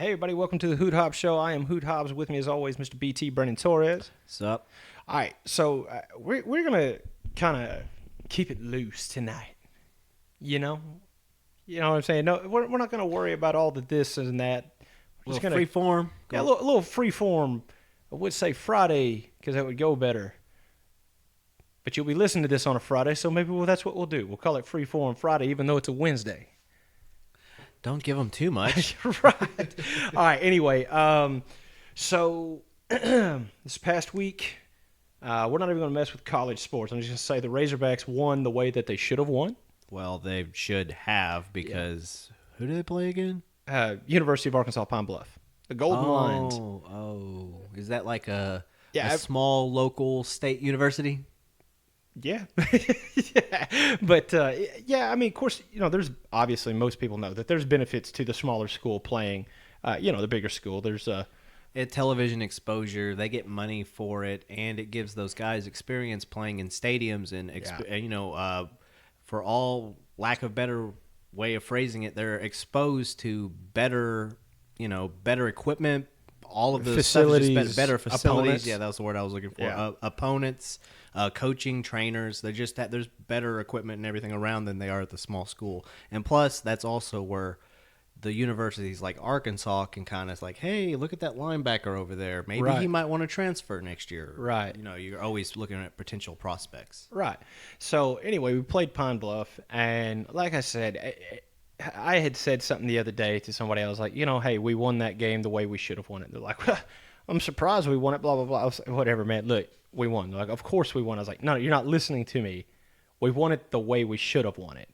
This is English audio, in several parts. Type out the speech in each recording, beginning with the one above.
Hey, everybody, welcome to the Hoot Hobbs Show. I am Hoot Hobbs. With me, as always, Mr. B.T. Brennan Torres. What's up? All right, so we're going to kind of keep it loose tonight. You know what I'm saying? No, we're not going to worry about all the this and that. We're just going to free form. Yeah, a little free form. I would say Friday because that would go better. But you'll be listening to this on a Friday, so maybe that's what we'll do. We'll call it Free Form Friday, even though it's a Wednesday. Don't give them too much. Right. All right. Anyway, so this past week, we're not even going to mess with college sports. I'm just going to say the Razorbacks won the way that they should have won. Well, they should have because who do they play again? University of Arkansas Pine Bluff. The Golden Lions. Oh. Is that like a small small local state university? Yeah. Yeah. But, I mean, of course, there's obviously most people know that there's benefits to the smaller school playing, the bigger school. There's television exposure. They get money for it, and it gives those guys experience playing in stadiums and, for all lack of better way of phrasing it, they're exposed to better equipment, all of the facilities, better facilities. opponents. Yeah, that was the word I was looking for. Yeah. Opponents, coaching, trainers. There's better equipment and everything around than they are at the small school. And plus, that's also where the universities like Arkansas can kind of like, hey, look at that linebacker over there. Maybe he might want to transfer next year. Right. You're always looking at potential prospects. Right. So anyway, we played Pine Bluff, and like I said, I had said something the other day to somebody. I was like, hey, we won that game the way we should have won it. They're like, well, I'm surprised we won it, blah, blah, blah. I was like, whatever, man. Look, we won. They're like, of course we won. I was like, no, you're not listening to me. We won it the way we should have won it.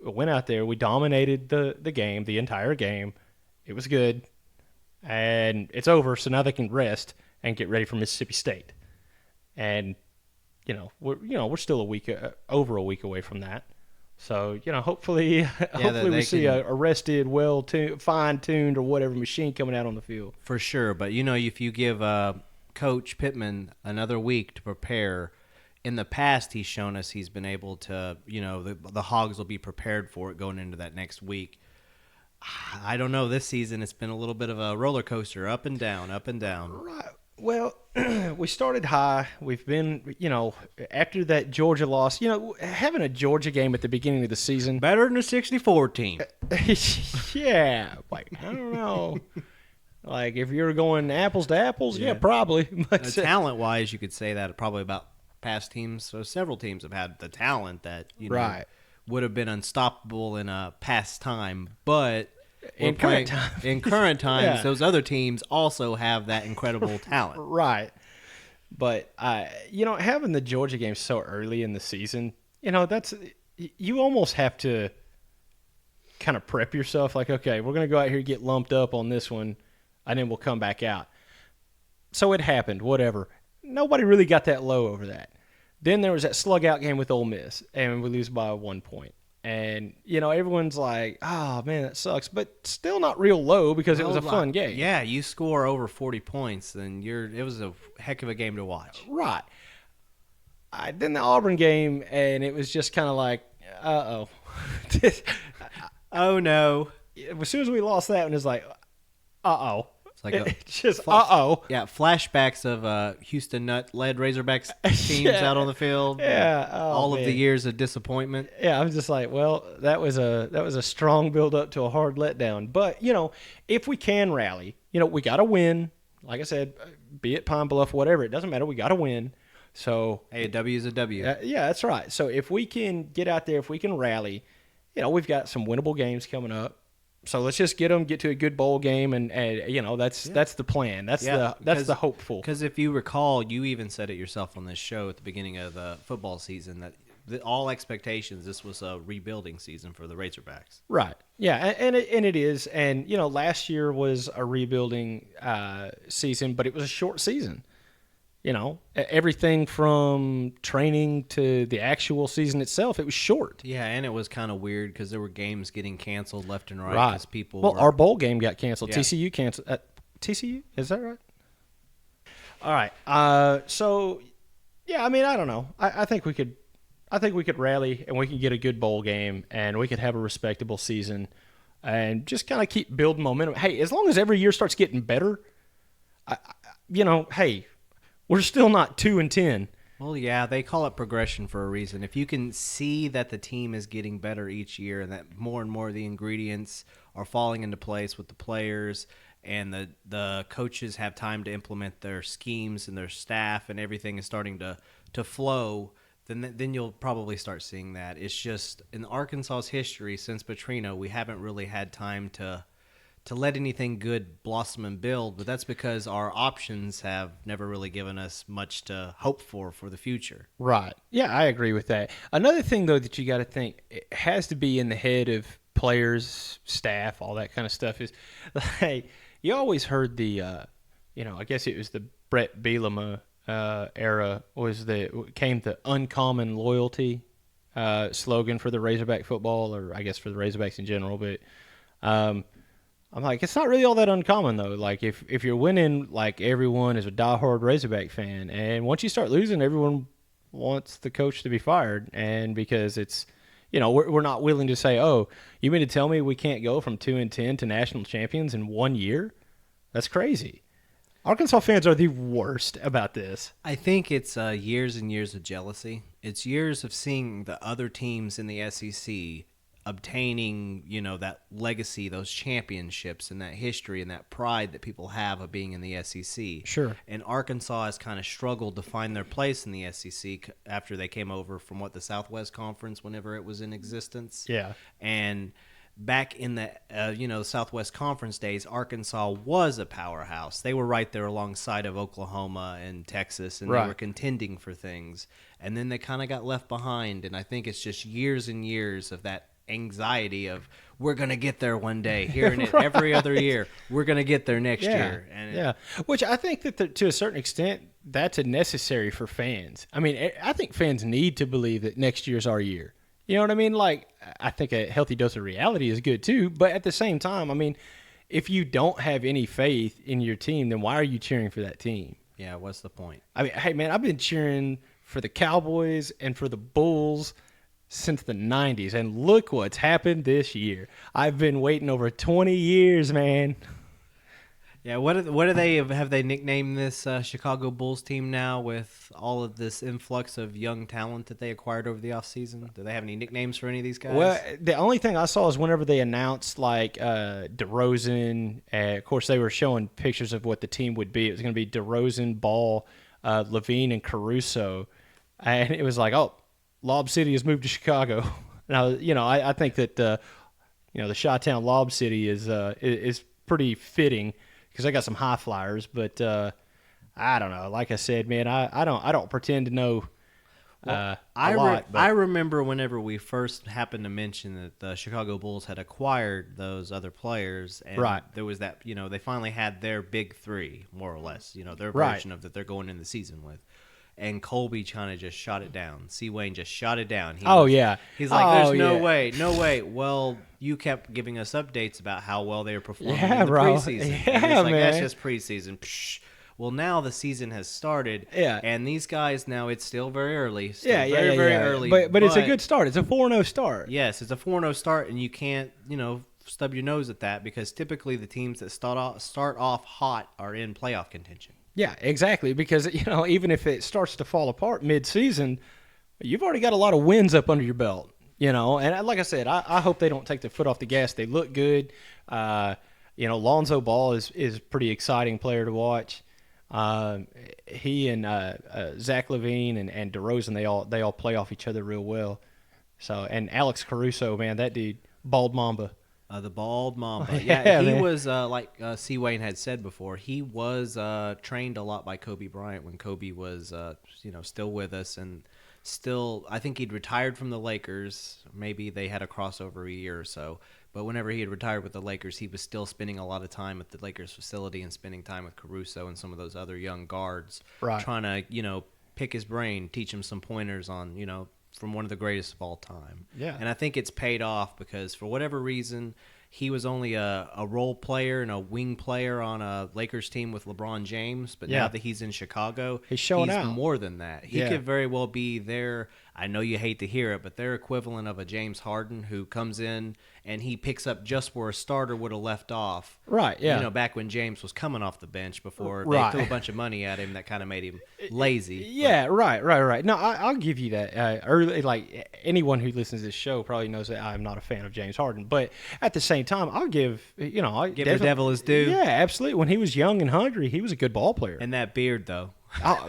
We went out there. We dominated the game, the entire game. It was good. And it's over, so now they can rest and get ready for Mississippi State. And, we're still over a week away from that. So, hopefully we see a rested, fine-tuned or whatever machine coming out on the field. For sure. But, if you give Coach Pittman another week to prepare, in the past he's shown us he's been able to, the Hogs will be prepared for it going into that next week. I don't know. This season it's been a little bit of a roller coaster, up and down, up and down. Right. Well, we started high. We've been, after that Georgia loss, having a Georgia game at the beginning of the season. Better than a 64 team. Yeah. Like, I don't know. Like, if you're going apples to apples, yeah probably. But talent-wise, you could say that probably about past teams. So several teams have had the talent that, would have been unstoppable in a past time. But in current times, those other teams also have that incredible talent. Right. But, having the Georgia game so early in the season, you almost have to kind of prep yourself. Like, okay, we're going to go out here and get lumped up on this one, and then we'll come back out. So it happened, whatever. Nobody really got that low over that. Then there was that slug-out game with Ole Miss, and we lose by 1 point. And, everyone's like, oh, man, that sucks. But still not real low because it was a fun game. Yeah, you score over 40 points, then it was a heck of a game to watch. Right. Then the Auburn game, and it was just kind of like, uh-oh. Oh, no. As soon as we lost that one, it's like, uh-oh. It's like uh-oh. Yeah, flashbacks of Houston Nutt-led Razorbacks teams out on the field. Yeah. All of the years of disappointment. Yeah, I'm just like, well, that was a strong build-up to a hard letdown. But, if we can rally, we got to win. Like I said, be it Pine Bluff, whatever, it doesn't matter. We got to win. So, hey, a W is a W. Yeah, that's right. So if we can get out there, if we can rally, we've got some winnable games coming up. So let's just get to a good bowl game, and that's the plan. That's the hopeful. Because if you recall, you even said it yourself on this show at the beginning of the football season that all expectations, this was a rebuilding season for the Razorbacks. Right. Yeah, and it is. And last year was a rebuilding season, but it was a short season. Everything from training to the actual season itself, it was short. Yeah, and it was kind of weird because there were games getting canceled left and right. Because people our bowl game got canceled. Yeah. TCU canceled. TCU? Is that right? All right. So, yeah, I mean, I don't know. I think we could rally, and we could get a good bowl game, and we could have a respectable season. and just kind of keep building momentum. Hey, as long as every year starts getting better, hey, we're still not 2-10. Well, yeah, they call it progression for a reason. If you can see that the team is getting better each year and that more and more of the ingredients are falling into place with the players and the coaches have time to implement their schemes and their staff and everything is starting to flow, then you'll probably start seeing that. It's just in Arkansas's history since Petrino, we haven't really had time to let anything good blossom and build, but that's because our options have never really given us much to hope for the future. Right. Yeah, I agree with that. Another thing, though, that you got to think it has to be in the head of players, staff, all that kind of stuff is, like, you always heard I guess it was the Brett Bielema era came the uncommon loyalty slogan for the Razorback football, or I guess for the Razorbacks in general, but I'm like, it's not really all that uncommon, though. Like, if you're winning, like, everyone is a diehard Razorback fan. And once you start losing, everyone wants the coach to be fired. And because it's, we're not willing to say, oh, you mean to tell me we can't go from 2-10 to national champions in 1 year? That's crazy. Arkansas fans are the worst about this. I think it's years and years of jealousy. It's years of seeing the other teams in the SEC obtaining, that legacy, those championships and that history and that pride that people have of being in the SEC. Sure. And Arkansas has kind of struggled to find their place in the SEC after they came over from the Southwest Conference whenever it was in existence. Yeah. And back in the Southwest Conference days, Arkansas was a powerhouse. They were right there alongside of Oklahoma and Texas, and Right. they were contending for things. And then they kind of got left behind, and I think it's just years and years of that anxiety of we're going to get there one day, hearing it every other year. We're going to get there next year. And which I think that to a certain extent, that's necessary for fans. I mean, I think fans need to believe that next year's our year. You know what I mean? Like, I think a healthy dose of reality is good too. But at the same time, I mean, if you don't have any faith in your team, then why are you cheering for that team? Yeah, what's the point? I mean, hey, man, I've been cheering for the Cowboys and for the Bulls since the 90s, and look what's happened this year. I've been waiting over 20 years, man. Yeah, what do they have they nicknamed this Chicago Bulls team now with all of this influx of young talent that they acquired over the offseason? Do they have any nicknames for any of these guys? Well, the only thing I saw is whenever they announced, like, DeRozan, of course, they were showing pictures of what the team would be. It was going to be DeRozan, Ball, Levine, and Caruso. And it was like, oh, Lob City has moved to Chicago. Now, I think that, the Chi-Town Lob City is pretty fitting because they got some high flyers. But I don't know. Like I said, man, I don't pretend to know a lot. But I remember whenever we first happened to mention that the Chicago Bulls had acquired those other players, and Right. there was that, they finally had their big three, more or less, their Right. version of that they're going in the season with. And Colby kind of just shot it down. C. Wayne just shot it down. He's like, there's no way. Well, you kept giving us updates about how well they were performing in the preseason. Yeah, and it's like, man. that's just preseason. Psh. Well, now the season has started. Yeah. And these guys, now it's still very early. very early. But it's a good start. It's a 4-0 start. Yes, it's a 4-0 start, and you can't, stub your nose at that because typically the teams that start off hot are in playoff contention. Yeah, exactly. Because, even if it starts to fall apart mid-season, you've already got a lot of wins up under your belt, And like I said, I hope they don't take their foot off the gas. They look good. Lonzo Ball is a pretty exciting player to watch. He and Zach LaVine and DeRozan, they all play off each other real well. So, and Alex Caruso, man, that dude, Bald Mamba. The Bald Mamba. Yeah, he man. was, like C. Wayne had said before, he was trained a lot by Kobe Bryant when Kobe was, still with us. And still, I think he'd retired from the Lakers. Maybe they had a crossover a year or so. But whenever he had retired with the Lakers, he was still spending a lot of time at the Lakers facility and spending time with Caruso and some of those other young guards. Right. Trying to, pick his brain, teach him some pointers on, from one of the greatest of all time. Yeah. And I think it's paid off because for whatever reason, he was only a role player and a wing player on a Lakers team with LeBron James. But now that he's in Chicago, He's showing out. more than that. He could very well be their, I know you hate to hear it, but they're equivalent of a James Harden who comes in and he picks up just where a starter would have left off. Right, yeah. You know, back when James was coming off the bench before Right. they threw a bunch of money at him that kind of made him lazy. Yeah, right. No, I'll give you that. Early, like anyone who listens to this show probably knows that I'm not a fan of James Harden, but at the same time, I'll give I Give the devil his due. Yeah, absolutely. When he was young and hungry, he was a good ball player. And that beard, though.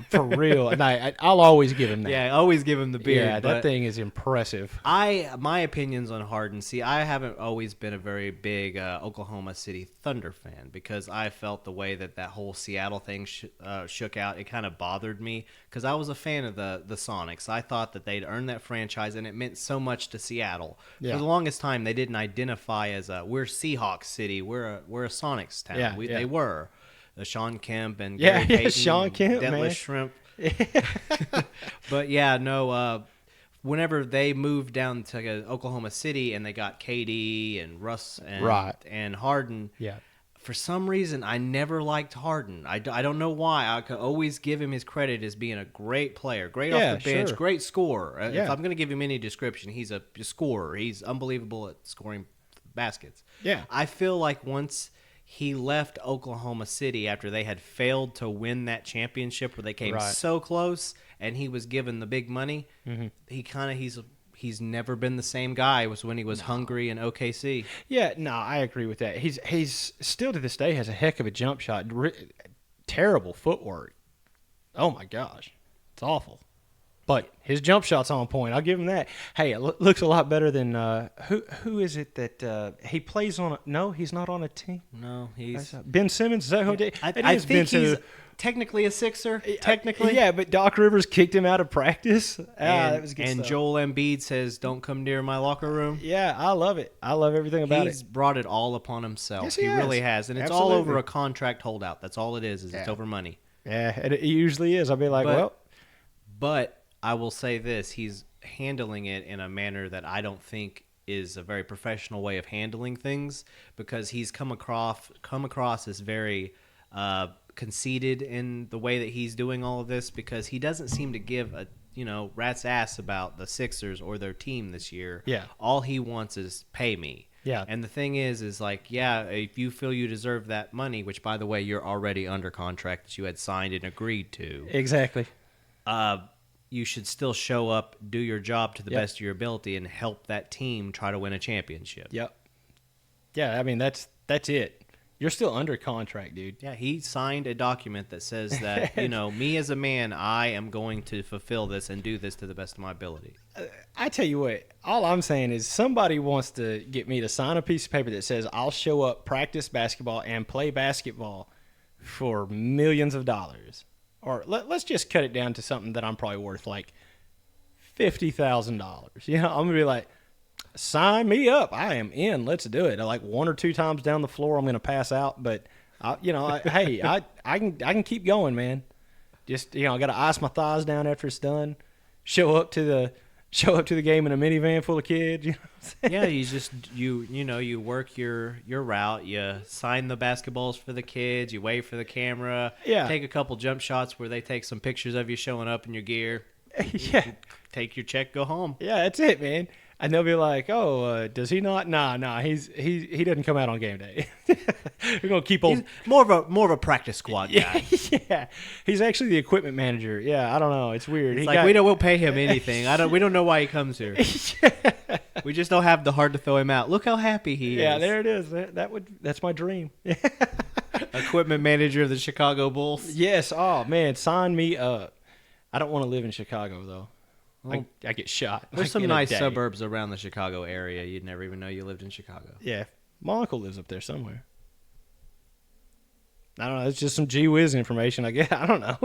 For real, and I'll always give him that. Yeah, always give him the beard. Yeah, that thing is impressive. My opinions on Harden. See, I haven't always been a very big Oklahoma City Thunder fan because I felt the way that whole Seattle thing shook out. It kind of bothered me because I was a fan of the Sonics. I thought that they'd earned that franchise, and it meant so much to Seattle. Yeah. For the longest time, they didn't identify as we're Seahawks City. We're a Sonics town. Yeah, They were. Sean Kemp and Yeah, Gary Payton, Sean Kemp, Detlef man. Shrimp. But yeah, no. Whenever they moved down to Oklahoma City and they got KD and Russ and Harden, Yeah. for some reason I never liked Harden. I don't know why. I could always give him his credit as being a great player, great off the bench, sure. great scorer. Yeah. If I'm going to give him any description, he's a scorer. He's unbelievable at scoring baskets. Yeah. I feel like once he left Oklahoma City after they had failed to win that championship where they came so close and he was given the big money. Mm-hmm. He's never been the same guy as when he was hungry in OKC. Yeah, no, I agree with that. He's still to this day has a heck of a jump shot. Terrible footwork. Oh my gosh, it's awful. But his jump shot's on point. I'll give him that. Hey, it looks a lot better than who is it that he plays on? No, he's not on a team. No, he's Ben Simmons. Is that who? I think he's technically a Sixer. Technically, yeah. But Doc Rivers kicked him out of practice. That was good and stuff. Joel Embiid says, "Don't come near my locker room." Yeah, I love it. I love everything about He's it. brought it all upon himself. Yes, he he really has, and it's all Absolutely. over a contract holdout. That's all it is it's over money. Yeah, it usually is. I'll be like, but I will say this: he's handling it in a manner that I don't think is a very professional way of handling things because he's come across as very conceited in the way that he's doing all of this because he doesn't seem to give a rat's ass about the Sixers or their team this year. Yeah. All he wants is pay me. Yeah. And the thing is like, yeah, if you feel you deserve that money, which by the way, you're already under contract that you had signed and agreed to. exactly. You should still show up, do your job to the best of your ability, and help that team try to win a championship. Yep. Yeah, I mean that's it. You're still under contract, dude. Yeah, he signed a document that says that me as a man, I am going to fulfill this and do this to the best of my ability. I tell you what, all I'm saying is somebody wants to get me to sign a piece of paper that says I'll show up, practice basketball, and play basketball for millions of dollars. Or let's just cut it down to something that I'm probably worth like $50,000. I'm gonna be like, sign me up. I am in. Let's do it. Like 1 or 2 times down the floor, I'm gonna pass out. But hey, I can keep going, man. Just I got to ice my thighs down after it's done. Show up to the game in a minivan full of kids. Yeah, you just you work your route. You sign the basketballs for the kids. You wait for the camera. Yeah. Take a couple jump shots where they take some pictures of you showing up in your gear. Yeah. Take your check, go home. Yeah, that's it, man. And they'll be like, "Oh, does he not? Nah. He doesn't come out on game day. We're gonna keep on." He's more of a practice squad guy. Yeah, he's actually the equipment manager. Yeah, I don't know. It's weird. It's like we don't pay him anything. We don't know why he comes here. We just don't have the heart to throw him out. Look how happy he is. Yeah, there it is. That's my dream. Equipment manager of the Chicago Bulls. Yes. Oh man, sign me up. I don't want to live in Chicago though. Well, I get shot. There's like, some in a nice day. suburbs around the Chicago area. You'd never even know you lived in Chicago. Yeah, my uncle lives up there somewhere. I don't know. It's just some gee whiz information, I guess. I don't know.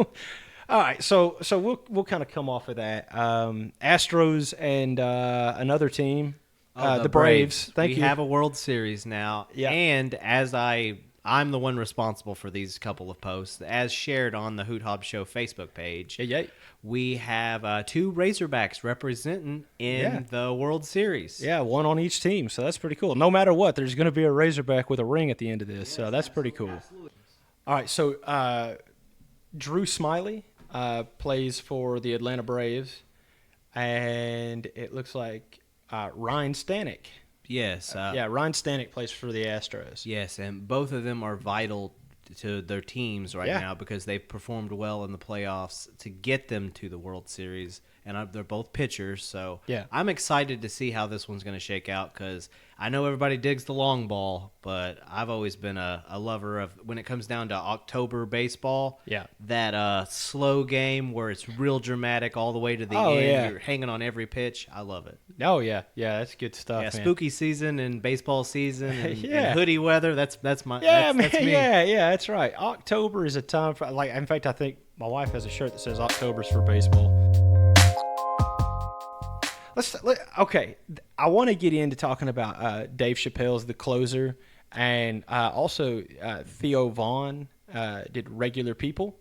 All right, so we'll kind of come off of that. Astros and another team, the Braves. Thank you. We have a World Series now, Yeah. and as I'm the one responsible for these couple of posts, as shared on the Hoot Hob Show Facebook page. Yeah. We have 2 Razorbacks representing in the World Series. Yeah, one on each team, so that's pretty cool. No matter what, there's going to be a Razorback with a ring at the end of this, so that's pretty cool. Absolutely. All right, so Drew Smiley plays for the Atlanta Braves. and it looks like Ryan Stanek. Yes. Yeah, Ryan Stanek plays for the Astros. Yes, and both of them are vital to their teams right Yeah. now because they've performed well in the playoffs to get them to the World Series, and they're both pitchers. So Yeah. I'm excited to see how this one's going to shake out because I know everybody digs the long ball, but I've always been a lover of when it comes down to October baseball. Yeah. That slow game where it's real dramatic all the way to the Oh, end. yeah. You're hanging on every pitch. I love it. Oh yeah, that's good stuff. Yeah, man. spooky season and baseball season and, Yeah. and hoodie weather. That's my Yeah, that's man. me. Yeah, that's right. October is a time for like. In fact, I think my wife has a shirt that says "October's for baseball." Okay, I want to get into talking about Dave Chappelle's The Closer, and also Theo Vaughn did Regular People.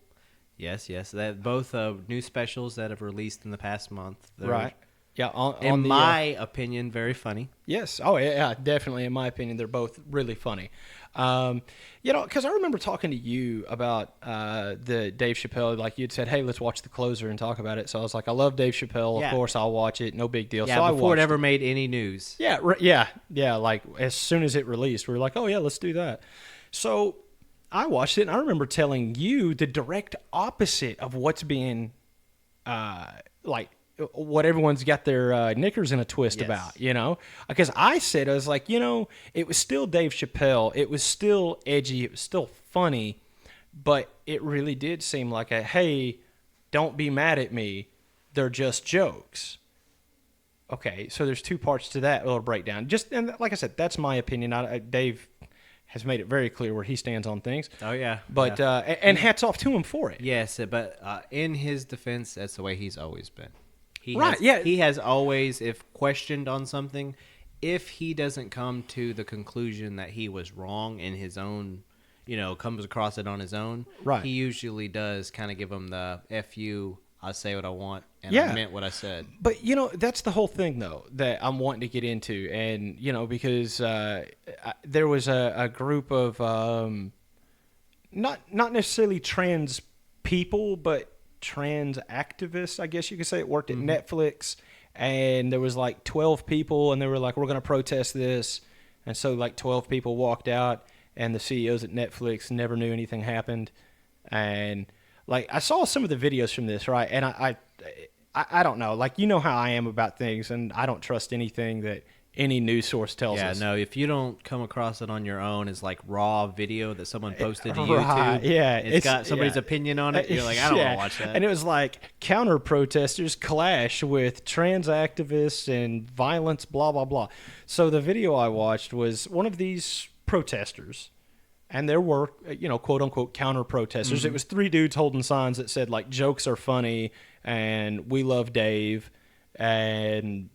Yes. That both new specials that have released in the past month. They're, Right. Yeah. in my opinion, very funny. Yes. Oh, yeah, definitely. In my opinion, they're both really funny. Because I remember talking to you about the Dave Chappelle. Like you'd said, "Hey, let's watch The Closer and talk about it." So I was like, "I love Dave Chappelle. Yeah. Of course, I'll watch it. No big deal." Yeah, so I before it watched ever made any news. Yeah. Yeah. Like as soon as it released, we were like, "Oh yeah, let's do that." So I watched it, and I remember telling you the direct opposite of what's being like what everyone's got their knickers in a twist Yes. about, because I was like, it was still Dave Chappelle. It was still edgy. It was still funny, but it really did seem like hey, don't be mad at me. They're just jokes. Okay. So there's two parts to that little breakdown. And like I said, that's my opinion. Dave has made it very clear where he stands on things. Oh yeah, But yeah. and hats off to him for it. Yes, but in his defense, that's the way he's always been. Right, yeah. He has always, if questioned on something, if he doesn't come to the conclusion that he was wrong in his own, comes across it on his own, Right. he usually does kind of give him the F you, I say what I want, and Yeah. I meant what I said. But that's the whole thing though that I'm wanting to get into, and because there was a group of not necessarily trans people, but trans activists, I guess you could say. It worked at Netflix, and there was like 12 people, and they were like, "We're going to protest this," and so like 12 people walked out, and the CEOs at Netflix never knew anything happened, and like I saw some of the videos from this, right, and I don't know, like how I am about things, and I don't trust anything that any news source tells us. Yeah, no, if you don't come across it on your own as like raw video that someone posted to Right, YouTube, yeah, it's got somebody's opinion on it, you're like, I don't want to watch that. And it was like counter protesters clash with trans activists and violence, blah blah blah. So the video I watched was one of these protesters, and there were quote unquote counter protesters. Mm-hmm. It was three dudes holding signs that said like "jokes are funny" and "we love Dave," and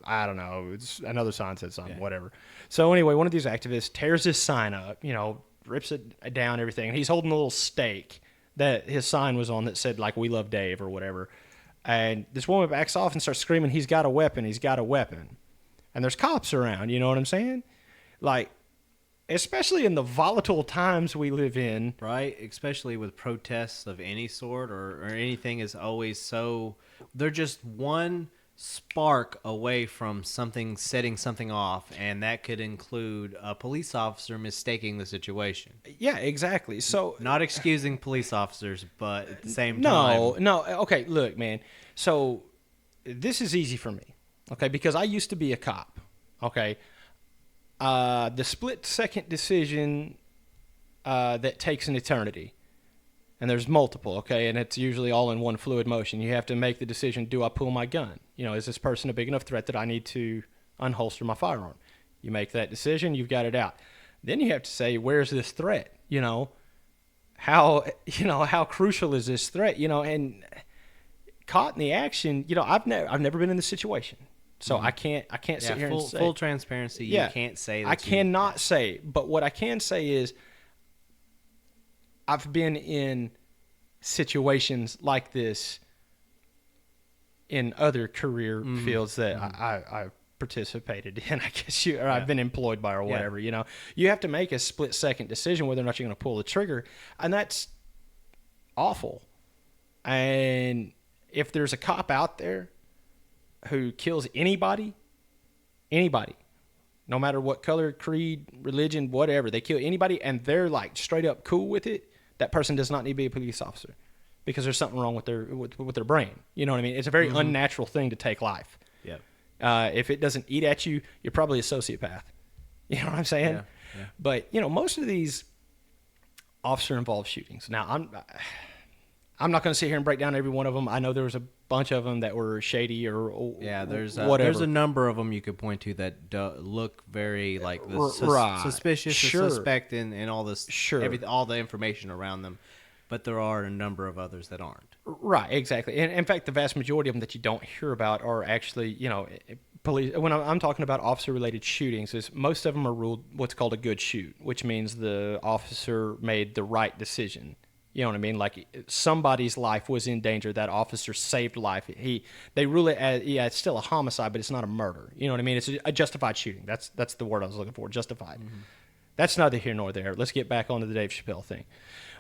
I don't know, it's another sign said something, whatever. So anyway, one of these activists tears his sign up, rips it down, everything. And he's holding a little stake that his sign was on that said like "we love Dave" or whatever. And this woman backs off and starts screaming, "He's got a weapon, he's got a weapon." And there's cops around, you know what I'm saying? Like, especially in the volatile times we live in. Right, especially with protests of any sort or anything is always so, they're just one spark away from setting something off, and that could include a police officer mistaking the situation. Yeah, exactly. So Not excusing police officers, but at the same time. No. Okay, look, man. So this is easy for me, okay, because I used to be a cop, okay. The split-second decision that takes an eternity, and there's multiple, okay, and it's usually all in one fluid motion. You have to make the decision, do I pull my gun? Is this person a big enough threat that I need to unholster my firearm? You make that decision, you've got it out. Then you have to say, where's this threat? How crucial is this threat? And caught in the action, I've never been in this situation. So I can't sit here and say full transparency. You can't say that. I cannot say, but what I can say is I've been in situations like this in other career fields that I participated in, I guess I've been employed by or whatever. You have to make a split-second decision whether or not you're going to pull the trigger, and that's awful. And if there's a cop out there who kills anybody, no matter what color, creed, religion, whatever, they kill anybody and they're like straight up cool with it, that person does not need to be a police officer because there's something wrong with their brain. You know what I mean? It's a very unnatural thing to take life. Yeah. If it doesn't eat at you, you're probably a sociopath. You know what I'm saying? Yeah. Yeah. But, most of these officer-involved shootings. Now, I'm not going to sit here and break down every one of them. I know there was a bunch of them that were shady or there's whatever. There's a number of them you could point to that look very like suspicious, Sure. or suspect, and all this, Sure. all the information around them. But there are a number of others that aren't. Right, exactly. And in fact, the vast majority of them that you don't hear about are actually, police. When I'm talking about officer-related shootings, is most of them are ruled what's called a good shoot, which means the officer made the right decision. You know what I mean? Like somebody's life was in danger. That officer saved life. They rule it as it's still a homicide, but it's not a murder. You know what I mean? It's a justified shooting. That's the word I was looking for. Justified. Mm-hmm. That's neither here nor there. Let's get back onto the Dave Chappelle thing.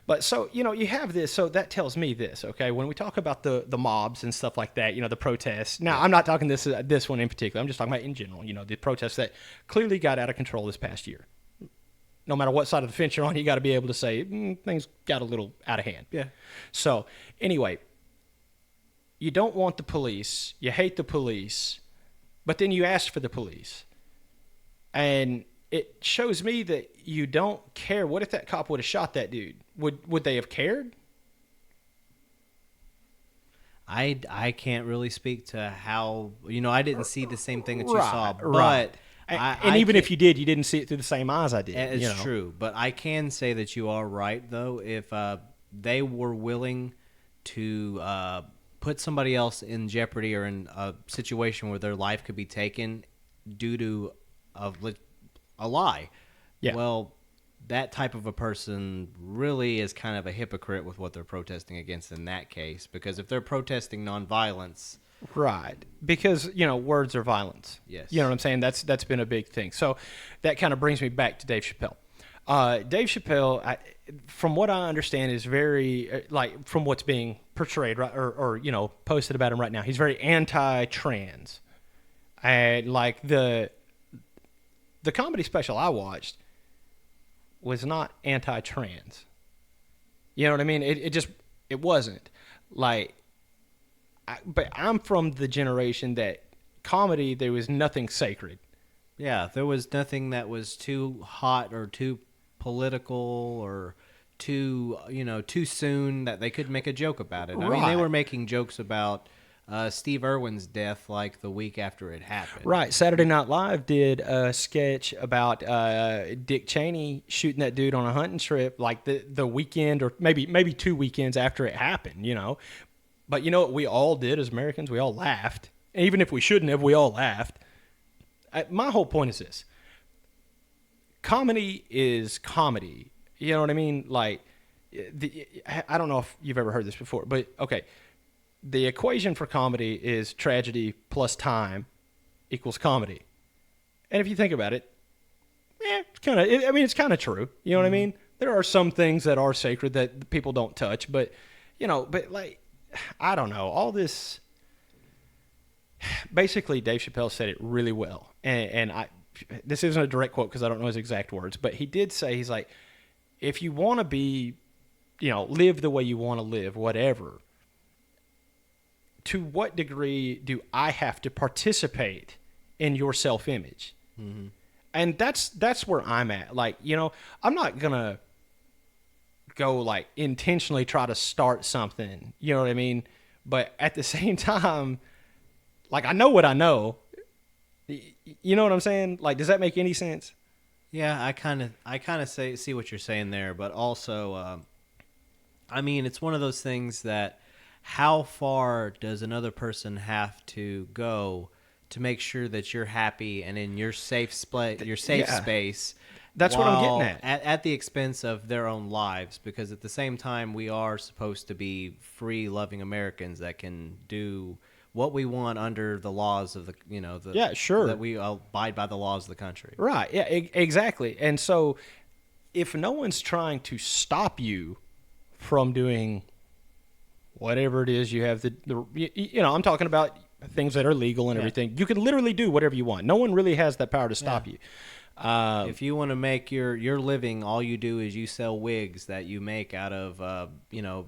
But so you have this. So that tells me this. Okay, when we talk about the mobs and stuff like that, the protests. Now I'm not talking this one in particular. I'm just talking about in general. The protests that clearly got out of control this past year. No matter what side of the fence you're on, you got to be able to say things got a little out of hand. Yeah. So anyway, you don't want the police, you hate the police, but then you ask for the police, and it shows me that you don't care. What if that cop would have shot that dude? Would they have cared? I can't really speak to how I didn't see the same thing that you saw, but. Right. And even if you did, you didn't see it through the same eyes I did. It's true. But I can say that you are right, though. If they were willing to put somebody else in jeopardy or in a situation where their life could be taken due to a lie, well, that type of a person really is kind of a hypocrite with what they're protesting against in that case. Because if they're protesting nonviolence... Right. Because, words are violence. Yes. You know what I'm saying? That's been a big thing. So that kind of brings me back to Dave Chappelle. Dave Chappelle, from what I understand, is very, from what's being portrayed right, or posted about him right now, he's very anti-trans. And, the comedy special I watched was not anti-trans. You know what I mean? It wasn't. But I'm from the generation that comedy, there was nothing sacred. Yeah, there was nothing that was too hot or too political or too soon that they could make a joke about it. I mean, they were making jokes about Steve Irwin's death the week after it happened. Right. Saturday Night Live did a sketch about Dick Cheney shooting that dude on a hunting trip the weekend or maybe 2 weekends after it happened, But you know what we all did as Americans? We all laughed. Even if we shouldn't have, we all laughed. My whole point is this. Comedy is comedy. You know what I mean? I don't know if you've ever heard this before, but okay. The equation for comedy is tragedy plus time equals comedy. And if you think about it, it's kind of true. You know what I mean? There are some things that are sacred that people don't touch, but I don't know. All this, basically, Dave Chappelle said it really well. And this isn't a direct quote because I don't know his exact words, but he did say, he's like, if you want to be, live the way you want to live, whatever, to what degree do I have to participate in your self-image? Mm-hmm. And that's where I'm at. I'm not going to go intentionally try to start something, you know what I mean? But at the same time, I know what I know. You know what I'm saying? Does that make any sense? Yeah, I kind of see what you're saying there, but also, it's one of those things that how far does another person have to go to make sure that you're happy and in your safe space? That's what I'm getting at. At the expense of their own lives, because at the same time, we are supposed to be free, loving Americans that can do what we want under the laws of that we abide by the laws of the country. Right. Yeah, exactly. And so if no one's trying to stop you from doing whatever it is you have I'm talking about things that are legal and everything. You can literally do whatever you want. No one really has that power to stop you. If you want to make your living, all you do is you sell wigs that you make out of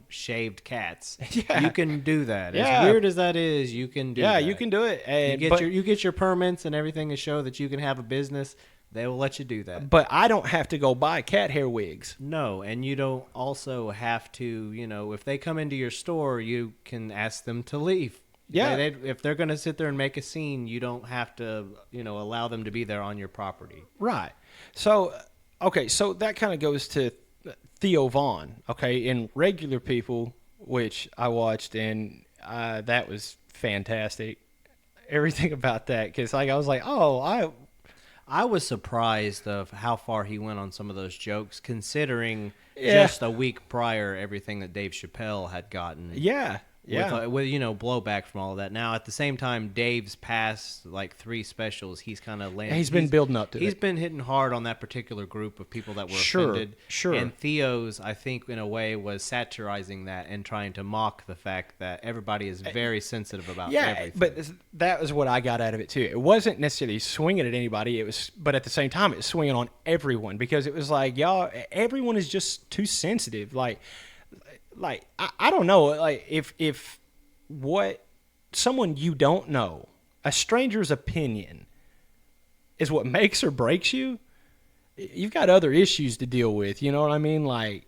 shaved cats. Yeah. You can do that. Yeah. As weird as that is, you can do that. Yeah, you can do it. And, you get your permits and everything to show that you can have a business. They will let you do that. But I don't have to go buy cat hair wigs. No, and you don't also have to, if they come into your store, you can ask them to leave. Yeah. If they're going to sit there and make a scene, you don't have to, allow them to be there on your property. Right. So, okay, so that kind of goes to Theo Vaughn, okay, and Regular People, which I watched, and that was fantastic. Everything about that, because I was like, oh, I was surprised of how far he went on some of those jokes, considering just a week prior everything that Dave Chappelle had gotten. Yeah. Yeah. With blowback from all of that. Now, at the same time, Dave's past, 3 specials, he's kind of landed. He's been building up to it. He's been hitting hard on that particular group of people that were offended. Sure. And Theo's, I think, in a way, was satirizing that and trying to mock the fact that everybody is very sensitive about everything. But that was what I got out of it, too. It wasn't necessarily swinging at anybody. But at the same time, it was swinging on everyone, because it was like, y'all, everyone is just too sensitive. I don't know, if what someone you don't know, a stranger's opinion, is what makes or breaks you, you've got other issues to deal with. You know what I mean?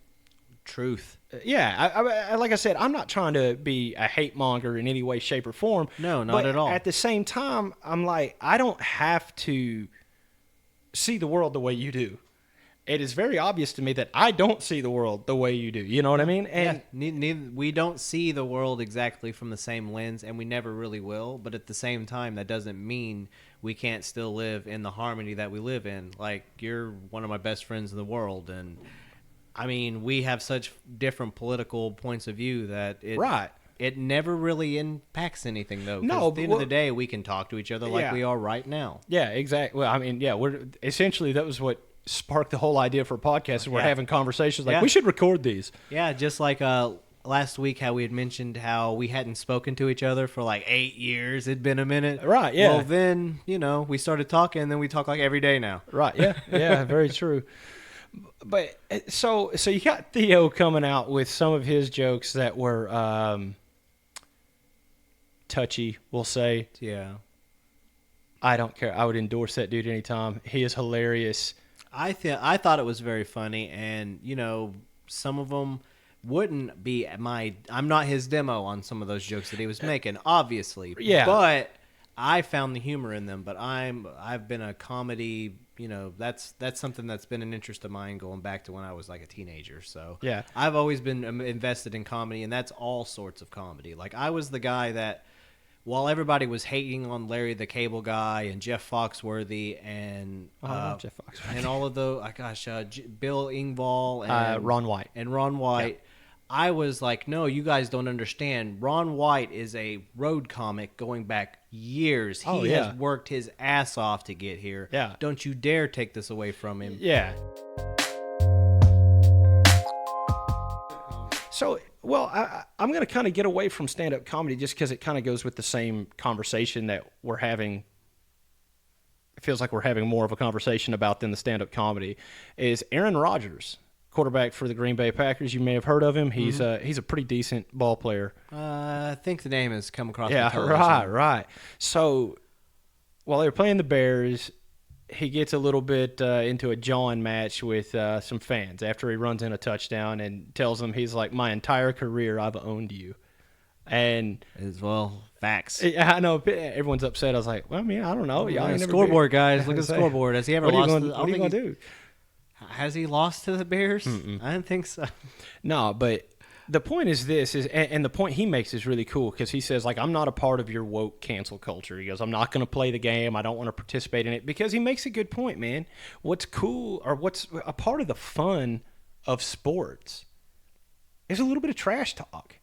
Truth. Yeah. I like I said, I'm not trying to be a hate monger in any way, shape, or form. No, not at all. At the same time, I'm like, I don't have to see the world the way you do. It is very obvious to me that I don't see the world the way you do. You know what I mean? And neither, we don't see the world exactly from the same lens, and we never really will. But at the same time, that doesn't mean we can't still live in the harmony that we live in. Like, you're one of my best friends in the world, and I mean, we have such different political points of view that it never really impacts anything, though. No, at the end of the day, we can talk to each other like we are right now. Yeah, exactly. Well, I mean, we're essentially, that was what sparked the whole idea for a podcast. We're having conversations like we should record these. Yeah, just like last week, how we had mentioned how we hadn't spoken to each other for 8 years. It'd been a minute. Right, yeah. Well, then, we started talking, and then we talk every day now. Right, yeah. Yeah, very true. But so you got Theo coming out with some of his jokes that were touchy, we'll say. Yeah. I don't care. I would endorse that dude anytime. He is hilarious. I thought it was very funny, and some of them wouldn't be I'm not his demo on some of those jokes that he was making, obviously. Yeah. But I found the humor in them. But I've been a comedy. That's something that's been an interest of mine going back to when I was a teenager. So yeah, I've always been invested in comedy, and that's all sorts of comedy. I was the guy that, while everybody was hating on Larry the Cable Guy and Jeff Foxworthy and Jeff Foxworthy and all of those, Bill Engvall and Ron White, yeah. I was like, no, you guys don't understand. Ron White is a road comic going back years. He has worked his ass off to get here. Yeah, don't you dare take this away from him. Yeah. So, well, I'm going to kind of get away from stand-up comedy just because it kind of goes with the same conversation that we're having. It feels like we're having more of a conversation about than the stand-up comedy. Is Aaron Rodgers, quarterback for the Green Bay Packers. You may have heard of him. He's a pretty decent ball player. I think the name has come across. Yeah, right. So, while they were playing the Bears, he gets a little bit into a jawing match with some fans after he runs in a touchdown and tells them, he's like, my entire career I've owned you. And as well, facts. Yeah, I know everyone's upset. I was like, well, I mean, I don't know. Y'all scoreboard, guys. Look at the scoreboard. Has he ever lost? What are you going to do? Has he lost to the Bears? Mm-mm. I don't think so. No, but the point is this, and the point he makes is really cool because he says, I'm not a part of your woke cancel culture. He goes, I'm not going to play the game. I don't want to participate in it, because he makes a good point, man. What's cool, or what's a part of the fun of sports is a little bit of trash talk.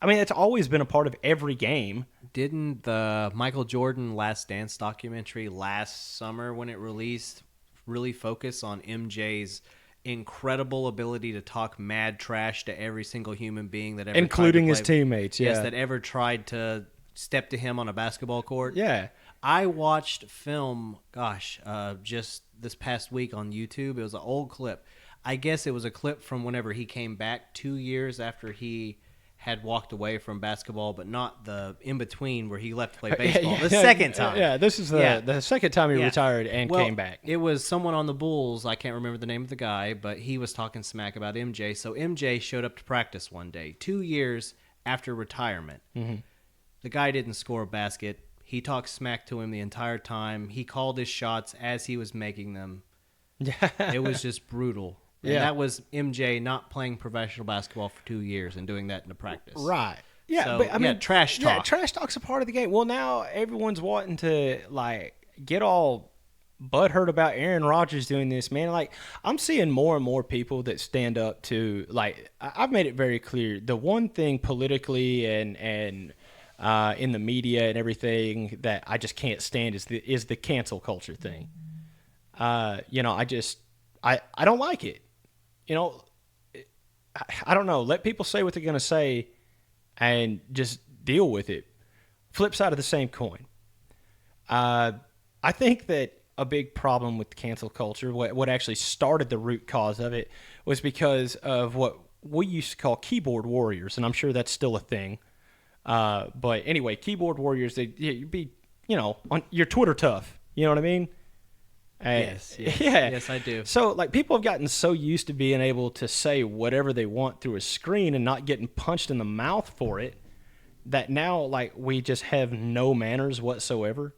I mean, it's always been a part of every game. Didn't the Michael Jordan Last Dance documentary last summer, when it released, really focus on MJ's incredible ability to talk mad trash to every single human being that ever, including his teammates, yes, that ever tried to step to him on a basketball court. Yeah. I watched film, just this past week on YouTube. It was an old clip. I guess it was a clip from whenever he came back 2 years after he had walked away from basketball, but not the in-between where he left to play baseball. The second time. Yeah, this is the second time he retired and came back. It was someone on the Bulls. I can't remember the name of the guy, but he was talking smack about MJ. So MJ showed up to practice one day, 2 years after retirement. Mm-hmm. The guy didn't score a basket. He talked smack to him the entire time. He called his shots as he was making them. It was just brutal. And that was MJ not playing professional basketball for 2 years and doing that in the practice. Right. Yeah, so, but I mean, trash talk. Yeah, trash talk's a part of the game. Well, now everyone's wanting to like get all butthurt about Aaron Rodgers doing this, man. Like, I'm seeing more and more people that stand up to, like, I've made it very clear. The one thing politically and in the media and everything that I just can't stand is the cancel culture thing. I don't like it. I don't know. Let people say what they're going to say and just deal with it. Flip side of the same coin. I think that a big problem with cancel culture, what actually started the root cause of it, was because of what we used to call keyboard warriors, and I'm sure that's still a thing. But anyway, keyboard warriors, you'd be, on your Twitter tough. You know what I mean? Yes, yeah. Yes, I do. So, like, people have gotten so used to being able to say whatever they want through a screen and not getting punched in the mouth for it, that now, like, we just have no manners whatsoever.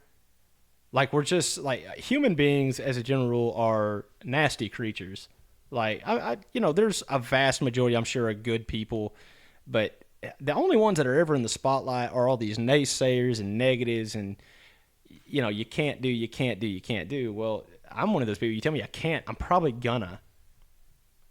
Like, we're just, like, human beings, as a general rule, are nasty creatures. Like, there's a vast majority, I'm sure, of good people, but the only ones that are ever in the spotlight are all these naysayers and negatives and, you can't do. Well, I'm one of those people. You tell me I can't, I'm probably gonna.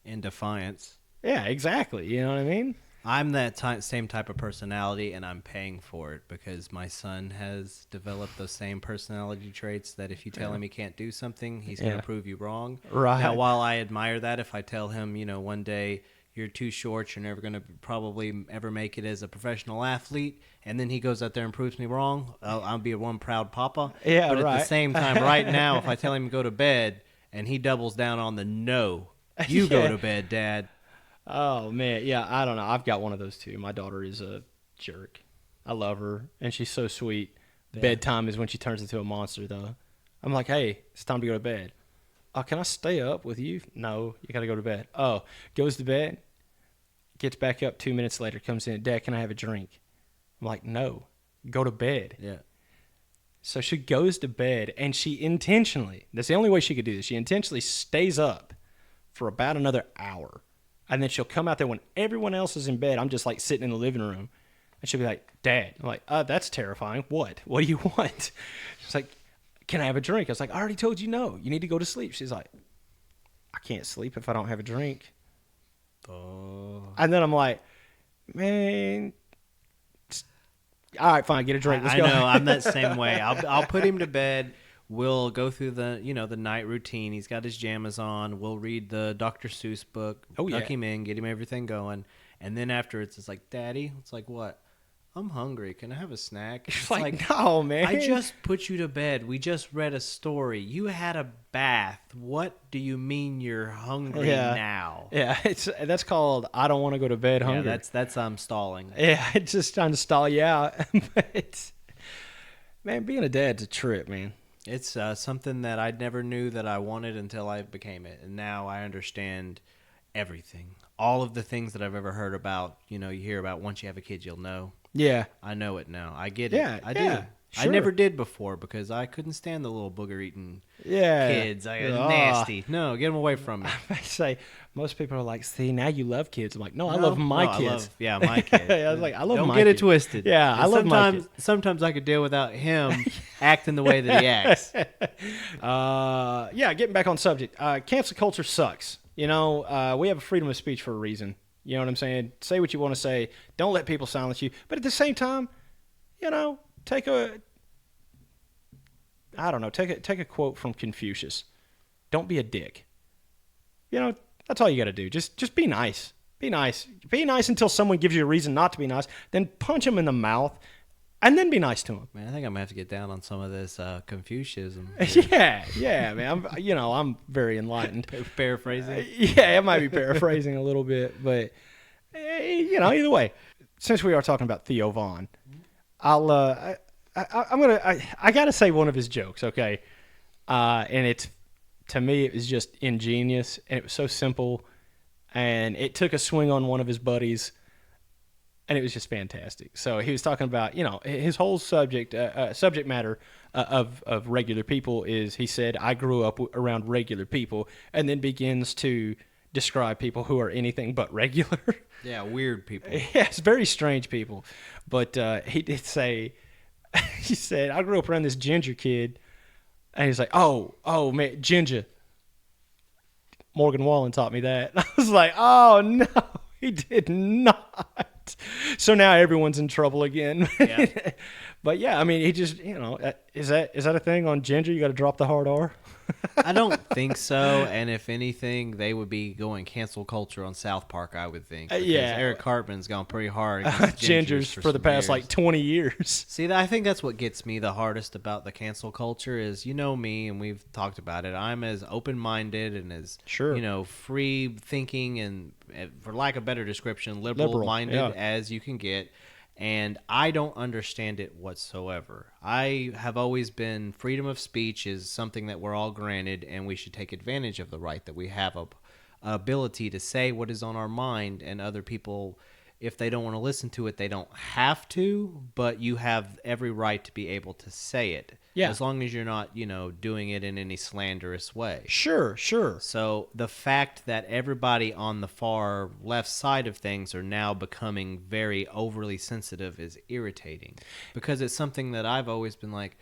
In defiance. Yeah, exactly. You know what I mean? I'm that same type of personality, and I'm paying for it because my son has developed those same personality traits that if you tell him he can't do something, he's going to prove you wrong. Right. Now, while I admire that, if I tell him, one day you're too short, you're never going to probably ever make it as a professional athlete, and then he goes out there and proves me wrong, I'll be one proud papa. Yeah, but right. At the same time, right now, if I tell him to go to bed and he doubles down on the no, you go to bed, Dad. Oh, man. Yeah, I don't know. I've got one of those, too. My daughter is a jerk. I love her, and she's so sweet. Yeah. Bedtime is when she turns into a monster, though. I'm like, hey, it's time to go to bed. Oh, can I stay up with you? No, you got to go to bed. Oh, goes to bed, gets back up 2 minutes later, comes in. Dad, can I have a drink? I'm like, no, go to bed. Yeah. So she goes to bed, and she intentionally, that's the only way she could do this, she intentionally stays up for about another hour. And then she'll come out there when everyone else is in bed. I'm just like sitting in the living room. And she'll be like, Dad. I'm like, that's terrifying. What? What do you want? She's like, can I have a drink? I was like, I already told you no. You need to go to sleep. She's like, I can't sleep if I don't have a drink. Oh. And then I'm like, man, all right, fine, get a drink. Let's go. I know. I'm that same way. I'll put him to bed. We'll go through the night routine. He's got his jammies on. We'll read the Dr. Seuss book. Oh, yeah. Tuck him in, get him everything going. And then after it's like, Daddy, it's like, what? I'm hungry. Can I have a snack? It's like, no, man. I just put you to bed. We just read a story. You had a bath. What do you mean you're hungry now? Yeah, that's called I don't want to go to bed hungry. Yeah, that's stalling. Yeah, it's just trying to stall you out. But man, being a dad's a trip, man. It's something that I never knew that I wanted until I became it. And now I understand everything. All of the things that I've ever heard about, you hear about once you have a kid, you'll know. Yeah. I know it now. I get it. Yeah, I do. Sure. I never did before because I couldn't stand the little booger-eating kids. Nasty. No, get them away from me. I say, most people are like, see, now you love kids. I'm like, no, I love my kids. My kids. I was like, I love Don't my get kids. it twisted. Yeah, I love my kids. Sometimes I could deal without him acting the way that he acts. Getting back on subject. Cancel culture sucks. We have a freedom of speech for a reason. You know what I'm saying? Say what you want to say. Don't let people silence you. But at the same time, take a quote from Confucius. Don't be a dick. That's all you got to do. Just be nice. Be nice. Be nice until someone gives you a reason not to be nice. Then punch them in the mouth. and then be nice to him. Man, I think I'm gonna have to get down on some of this Confucianism. Yeah, man. I'm very enlightened. Paraphrasing. Yeah, it might be paraphrasing a little bit, but either way. Since we are talking about Theo Vaughn, I gotta say one of his jokes, okay? And it's, to me, it was just ingenious, and it was so simple, and it took a swing on one of his buddies, and it was just fantastic. So he was talking about, his whole subject matter of regular people is, he said, I grew up around regular people, and then begins to describe people who are anything but regular. Yeah, weird people. Yes, very strange people. But he did say, he said, I grew up around this ginger kid, and he's like, oh man, ginger. Morgan Wallen taught me that. I was like, oh no, he did not. So now everyone's in trouble again. Yeah. But yeah, I mean, he just, is that a thing on ginger? You got to drop the hard R? I don't think so. And if anything, they would be going cancel culture on South Park, I would think. Yeah. Eric Cartman's gone pretty hard against gingers for the past years. 20 years. See, I think that's what gets me the hardest about the cancel culture is, me, and we've talked about it. I'm as open-minded and as, free thinking and, for lack of a better description, liberal-minded as you can get. And I don't understand it whatsoever. I have always been, freedom of speech is something that we're all granted, and we should take advantage of the right that we have a ability to say what is on our mind, and other people, if they don't want to listen to it, they don't have to, but you have every right to be able to say it. Yeah. As long as you're not, doing it in any slanderous way. Sure. So the fact that everybody on the far left side of things are now becoming very overly sensitive is irritating, because it's something that I've always been like,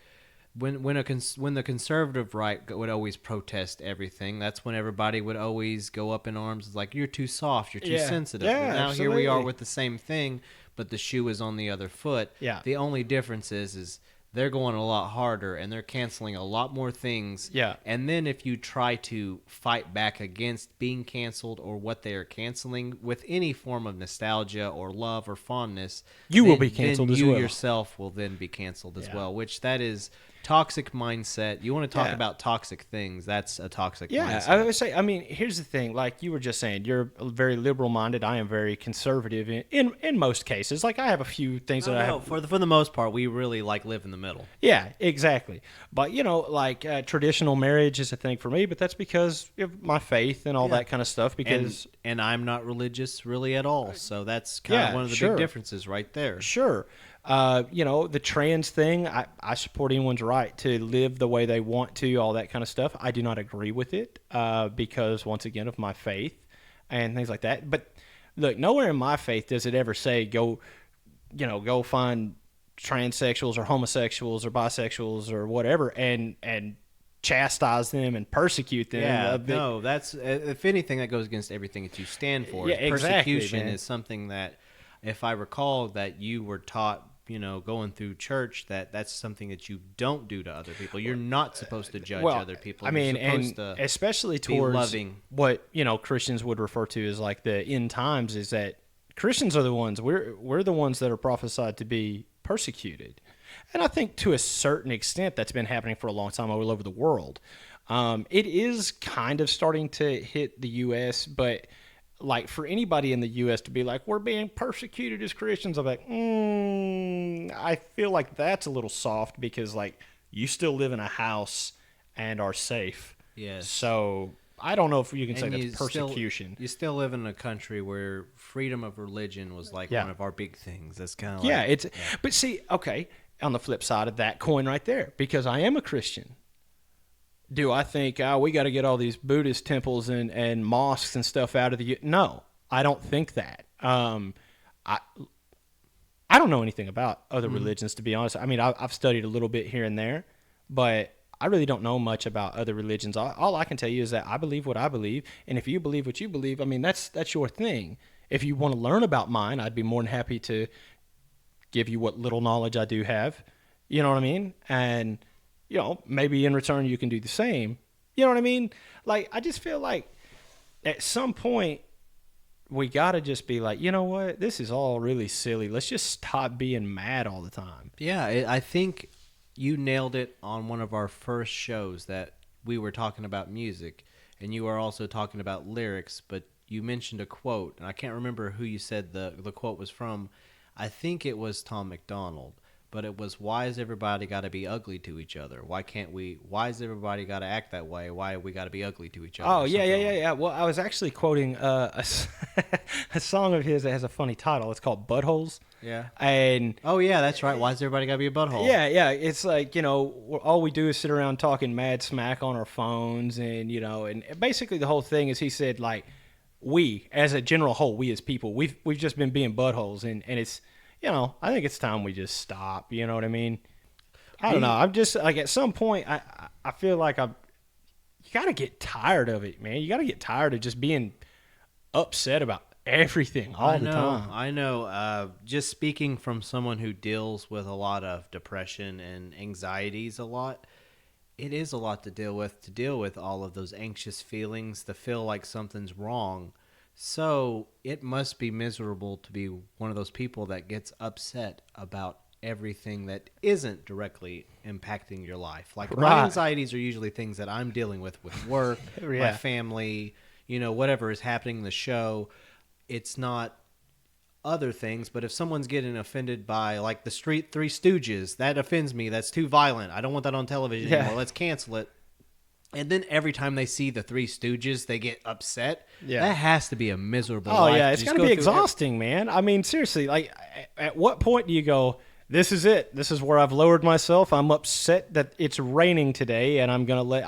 when the conservative right would always protest everything, that's when everybody would always go up in arms. It's like, you're too soft, you're too sensitive. Yeah, now absolutely. Here we are with the same thing, but the shoe is on the other foot. Yeah. The only difference is they're going a lot harder, and they're canceling a lot more things. Yeah. And then if you try to fight back against being canceled or what they are canceling with any form of nostalgia or love or fondness, you will be canceled as well. You yourself will then be canceled as well, which that is toxic mindset. You want to talk about toxic things, that's a toxic mindset. I would say, here's the thing, like you were just saying, you're very liberal minded. I am very conservative in most cases. Like, I have a few things that I have. For the most part, we really live in the middle. Yeah, exactly. But traditional marriage is a thing for me, but that's because of my faith and all that kind of stuff. Because and I'm not religious really at all, so that's kind of one of the big differences right there. Sure. The trans thing, I support anyone's right to live the way they want to, all that kind of stuff. I do not agree with it because, once again, of my faith and things like that. But look, nowhere in my faith does it ever say go find transsexuals or homosexuals or bisexuals or whatever and chastise them and persecute them. Yeah, no, that's, if anything, that goes against everything that you stand for. Yeah, exactly, persecution man. is something that, if I recall, that you were taught, going through church, that's something that you don't do to other people. You're not supposed to judge other people. You're supposed to especially towards loving. What Christians would refer to as like the end times, is that Christians are the ones, we're the ones that are prophesied to be persecuted. And I think to a certain extent that's been happening for a long time all over the world. It is kind of starting to hit the U.S., but like, for anybody in the U.S. to be like, we're being persecuted as Christians, I'm like, I feel like that's a little soft, because, like, you still live in a house and are safe. Yes. So I don't know if you can say that's persecution. You still live in a country where freedom of religion was like one of our big things. That's kind of like... But see, okay, on the flip side of that coin right there, because I am a Christian, do I think, we got to get all these Buddhist temples and mosques and stuff out of the... No, I don't think that. I don't know anything about other religions, to be honest. I've studied a little bit here and there, but I really don't know much about other religions. All I can tell you is that I believe what I believe, and if you believe what you believe, that's your thing. If you want to learn about mine, I'd be more than happy to give you what little knowledge I do have. You know what I mean? And... maybe in return you can do the same. You know what I mean? Like, I just feel like at some point we got to just be like, you know what? This is all really silly. Let's just stop being mad all the time. Yeah, I think you nailed it on one of our first shows that we were talking about music, and you were also talking about lyrics, but you mentioned a quote, and I can't remember who you said the quote was from. I think it was Tom McDonald, but it was, why is everybody got to be ugly to each other? Why is everybody got to act that way? Why we got to be ugly to each other? Oh, yeah. Well, I was actually quoting a song of his that has a funny title. It's called Buttholes. Yeah. And oh, yeah, that's right. Why is everybody got to be a butthole? yeah. It's like, all we do is sit around talking mad smack on our phones. And, and basically the whole thing is he said, like, we, as a general whole, we as people, we've just been being buttholes. And it's, I think it's time we just stop. You know what I mean? I don't know. I'm just, like, at some point, I feel like you got to get tired of it, man. You got to get tired of just being upset about everything all the time. I know. Just speaking from someone who deals with a lot of depression and anxieties a lot, it is a lot to deal with all of those anxious feelings, to feel like something's wrong. So it must be miserable to be one of those people that gets upset about everything that isn't directly impacting your life. Like, my anxieties are usually things that I'm dealing with work, my family, whatever is happening in the show. It's not other things, but if someone's getting offended by, like, the Three Stooges, that offends me. That's too violent. I don't want that on television anymore. Let's cancel it. And then every time they see the Three Stooges, they get upset. Yeah. That has to be a miserable life. Oh, yeah. It's got to be exhausting, man. I mean, seriously, like, at what point do you go, this is it. This is where I've lowered myself. I'm upset that it's raining today, and I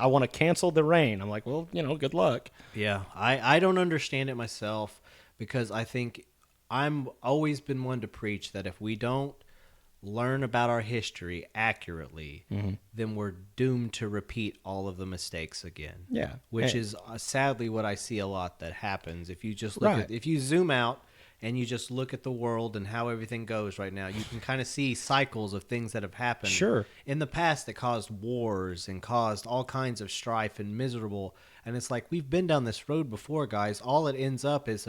want to cancel the rain. I'm like, well, good luck. Yeah. I don't understand it myself, because I think I'm always been one to preach that if we don't learn about our history accurately, then we're doomed to repeat all of the mistakes again. Yeah. Which is sadly what I see a lot that happens. If you just look if you zoom out and you just look at the world and how everything goes right now, you can kind of see cycles of things that have happened in the past that caused wars and caused all kinds of strife and miserable. And it's like, we've been down this road before, guys. All it ends up is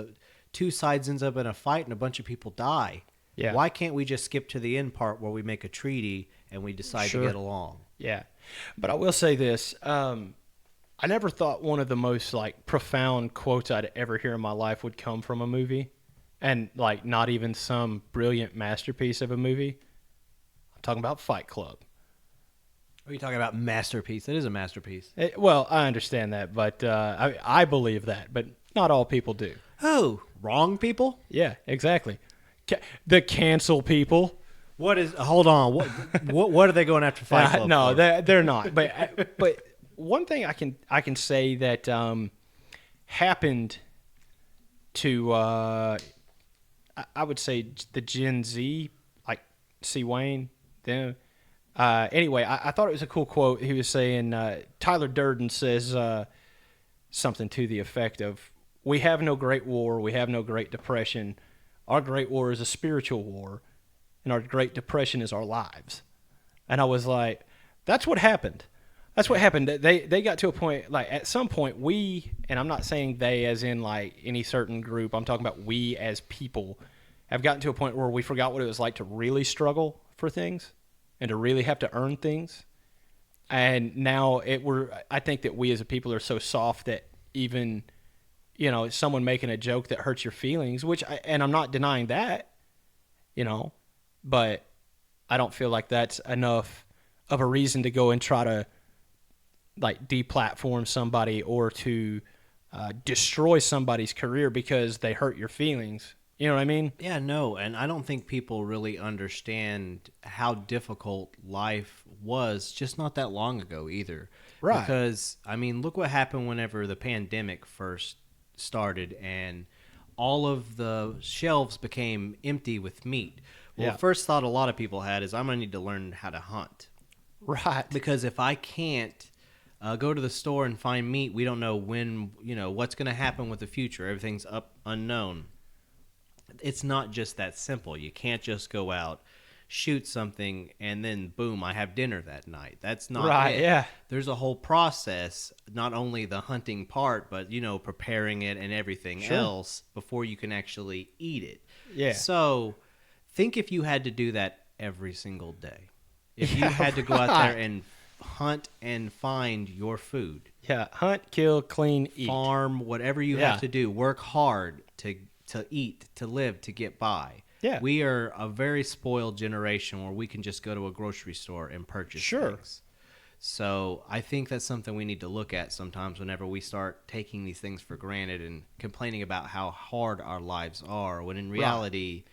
two sides ends up in a fight and a bunch of people die. Yeah. Why can't we just skip to the end part where we make a treaty and we decide to get along? Yeah. But I will say this. I never thought one of the most, like, profound quotes I'd ever hear in my life would come from a movie. And, like, not even some brilliant masterpiece of a movie. I'm talking about Fight Club. Are you talking about masterpiece? It is a masterpiece. Well, I understand that, but I believe that. But not all people do. Oh, wrong people? Yeah, exactly. The cancel people. What is? Hold on. What are they going after Fight Club? No, they're not. But one thing I can say that happened to I would say the Gen Z, like C. Wayne, them. Anyway, I thought it was a cool quote. He was saying, Tyler Durden says something to the effect of, "We have no great war. We have no great depression. Our great war is a spiritual war, and our great depression is our lives." And I was like, that's what happened. That's what happened. They got to a point, like, at some point, we, and I'm not saying they as in, like, any certain group. I'm talking about we as people have gotten to a point where we forgot what it was like to really struggle for things and to really have to earn things. And now I think that we as a people are so soft that even, someone making a joke that hurts your feelings, and I'm not denying that, but I don't feel like that's enough of a reason to go and try to, like, deplatform somebody or to destroy somebody's career because they hurt your feelings. You know what I mean? Yeah, no, and I don't think people really understand how difficult life was just not that long ago either. Right. Because, I mean, look what happened whenever the pandemic first started and all of the shelves became empty with meat. Well, the first thought a lot of people had is, I'm going to need to learn how to hunt. Right. Because if I can't go to the store and find meat, we don't know when, what's going to happen with the future. Everything's unknown. It's not just that simple. You can't just go out shoot something and then boom, I have dinner that night. That's not Right, it. yeah. There's a whole process, not only the hunting part, but preparing it and everything else before you can actually eat it. Yeah. So think if you had to do that every single day. If you Yeah, had to go out right. there and hunt and find your food, Yeah, hunt, kill, clean, eat. farm, whatever you Yeah. have to do, work hard to eat, to live, to get by. Yeah. We are a very spoiled generation where we can just go to a grocery store and purchase Sure. things. So I think that's something we need to look at sometimes whenever we start taking these things for granted and complaining about how hard our lives are, when in reality,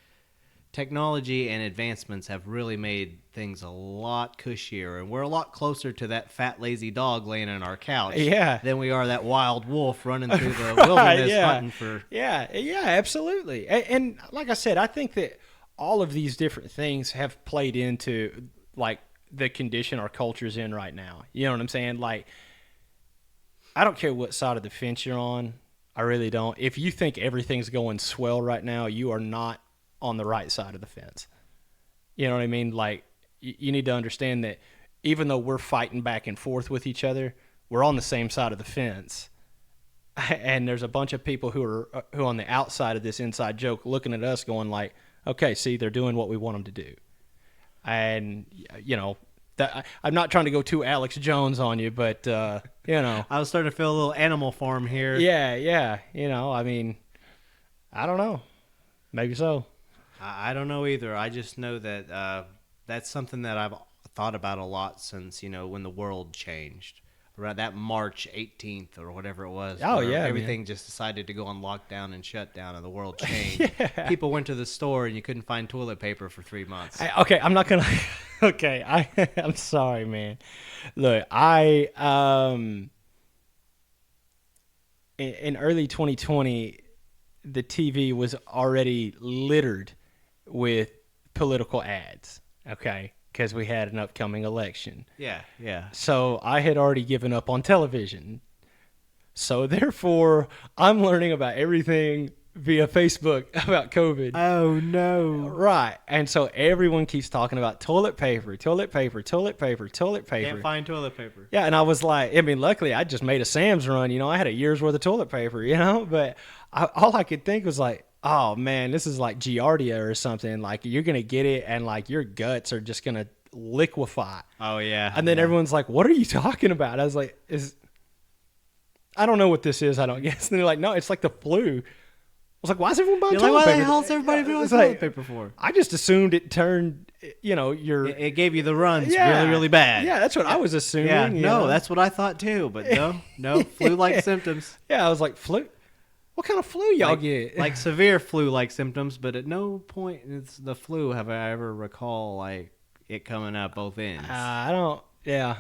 technology and advancements have really made things a lot cushier, and we're a lot closer to that fat, lazy dog laying on our couch than we are that wild wolf running through the wilderness hunting for... Yeah, absolutely. And like I said, I think that all of these different things have played into, like, the condition our culture's in right now. You know what I'm saying? Like, I don't care what side of the fence you're on. I really don't. If you think everything's going swell right now, you are not on the right side of the fence. You know what I mean? Like, you need to understand that even though we're fighting back and forth with each other, we're on the same side of the fence. And there's a bunch of people who are on the outside of this inside joke looking at us going like, okay, see, they're doing what we want them to do. And, I'm not trying to go too Alex Jones on you, but, I was starting to feel a little Animal Farm here. Yeah. I mean, I don't know. Maybe so. I don't know either. I just know that that's something that I've thought about a lot since, when the world changed. Around that March 18th or whatever it was. Oh, yeah. Everything just decided to go on lockdown and shut down and the world changed. People went to the store and you couldn't find toilet paper for 3 months. I'm not going to... Okay, I'm sorry, man. Look, in early 2020, the TV was already littered with political ads, okay, because we had an upcoming election. Yeah. So I had already given up on television. So therefore, I'm learning about everything via Facebook about COVID. Oh, no. Right. And so everyone keeps talking about toilet paper. Can't find toilet paper. Yeah, and I was like, luckily I just made a Sam's run. I had a year's worth of toilet paper, but all I could think was like, oh, man, this is like Giardia or something. Like, you're going to get it, and, like, your guts are just going to liquefy. Oh, yeah. And then everyone's like, what are you talking about? I was like, I don't know what this is, I don't guess. And they're like, no, it's like the flu. I was like, why is everyone buying toilet paper? Why the hell is everybody buying toilet paper for? I just assumed it turned, your... It gave you the runs really, really bad. Yeah, that's what I was assuming. Yeah, that's what I thought too. But no, flu-like symptoms. Yeah, I was like, flu? What kind of flu y'all get? Like severe flu-like symptoms, but at no point it's the flu have I ever recall like it coming out both ends. I don't, yeah.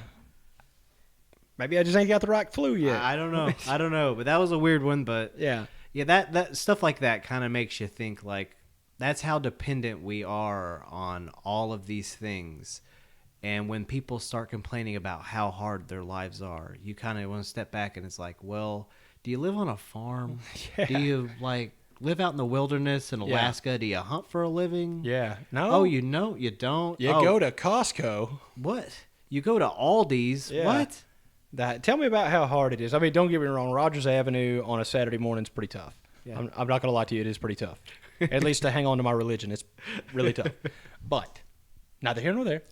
Maybe I just ain't got the right flu yet. I don't know. But that was a weird one, but... Yeah. Yeah, that stuff like that kind of makes you think like that's how dependent we are on all of these things. And when people start complaining about how hard their lives are, you kind of want to step back and it's like, well, do you live on a farm? Yeah. Do you live out in the wilderness in Alaska? Yeah. Do you hunt for a living? Yeah. No. Oh, you don't? You go to Costco. What? You go to Aldi's? Yeah. What? Tell me about how hard it is. Don't get me wrong. Rogers Avenue on a Saturday morning is pretty tough. Yeah. I'm not going to lie to you. It is pretty tough. At least to hang on to my religion, it's really tough. But neither here nor there.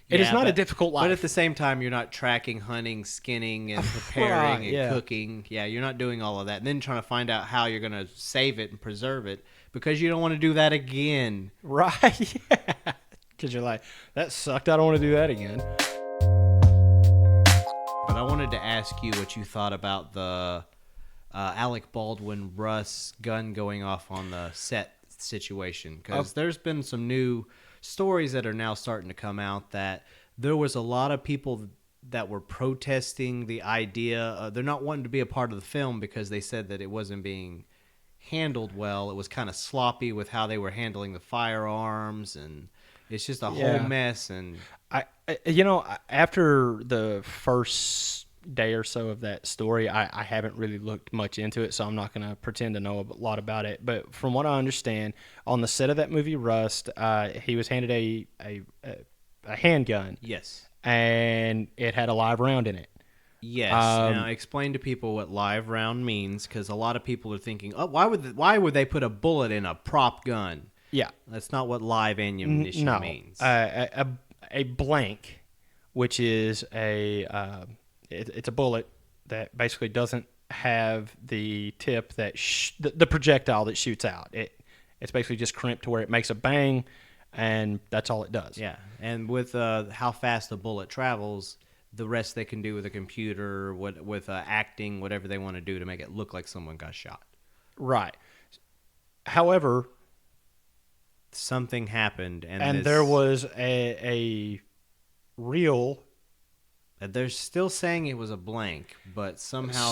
It is not a difficult life. But at the same time, you're not tracking, hunting, skinning, and preparing and cooking. Yeah, you're not doing all of that. And then trying to find out how you're going to save it and preserve it because you don't want to do that again. Right. Yeah. Because you're like, that sucked. I don't want to do that again. But I wanted to ask you what you thought about the Alec Baldwin Russ gun going off on the set situation. Because there's been some new stories that are now starting to come out that there was a lot of people that were protesting the idea. They're not wanting to be a part of the film because they said that it wasn't being handled well. It was kind of sloppy with how they were handling the firearms, and it's just a whole mess. And after the first day or so of that story. I haven't really looked much into it, so I'm not going to pretend to know a lot about it. But from what I understand, on the set of that movie Rust, he was handed a handgun, Yes. and it had a live round in it. Yes. Now explain to people what live round means, because a lot of people are thinking, "Oh, why would they put a bullet in a prop gun?" Yeah, That's not what live ammunition no, means. a blank, which is it's a bullet that basically doesn't have the tip that the projectile that shoots out. It's basically just crimped to where it makes a bang, and that's all it does. Yeah, and with how fast a bullet travels, the rest they can do with a computer, with acting, whatever they want to do to make it look like someone got shot. Right. However, something happened, and there was a real. They're still saying it was a blank, but somehow